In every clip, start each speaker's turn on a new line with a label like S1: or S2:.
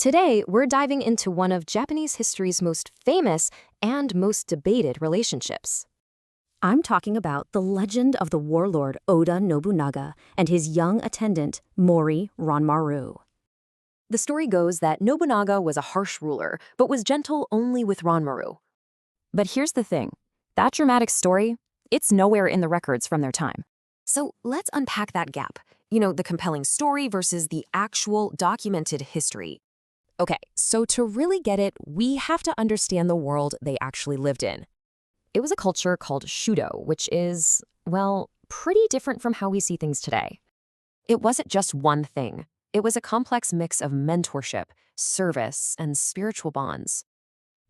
S1: Today, we're diving into one of Japanese history's most famous and most debated relationships. I'm talking about the legend of the warlord Oda Nobunaga and his young attendant, Mori Ranmaru. The story goes that Nobunaga was a harsh ruler, but was gentle only with Ranmaru. But here's the thing. That dramatic story, it's nowhere in the records from their time. So let's unpack that gap. The compelling story versus the actual documented history. Okay, so to really get it, we have to understand the world they actually lived in. It was a culture called shudo, which is, well, pretty different from how we see things today. It wasn't just one thing. It was a complex mix of mentorship, service, and spiritual bonds.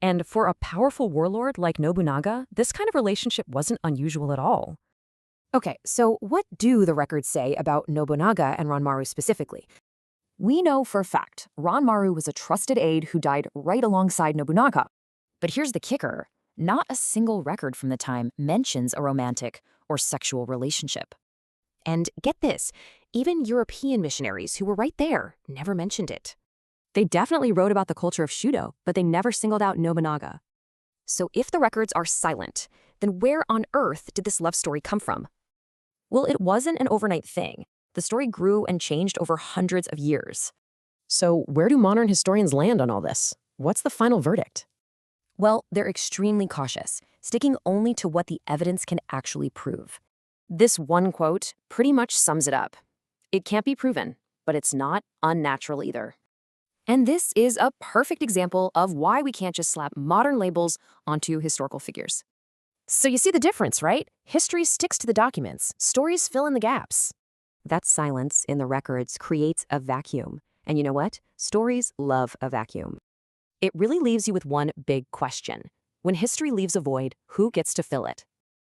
S1: And for a powerful warlord like Nobunaga, this kind of relationship wasn't unusual at all. Okay, so what do the records say about Nobunaga and Ranmaru specifically? We know for a fact Ranmaru was a trusted aide who died right alongside Nobunaga. But here's the kicker. Not a single record from the time mentions a romantic or sexual relationship. And get this, even European missionaries who were right there never mentioned it. They definitely wrote about the culture of shudo, but they never singled out Nobunaga. So if the records are silent, then where on earth did this love story come from? Well, it wasn't an overnight thing. The story grew and changed over hundreds of years.
S2: So where do modern historians land on all this? What's the final verdict?
S1: Well, they're extremely cautious, sticking only to what the evidence can actually prove. This one quote pretty much sums it up. It can't be proven, but it's not unnatural either. And this is a perfect example of why we can't just slap modern labels onto historical figures.
S2: So you see the difference, right? History sticks to the documents. Stories fill in the gaps.
S1: That silence in the records creates a vacuum. And you know what? Stories love a vacuum. It really leaves you with one big question. When history leaves a void, who gets to fill it?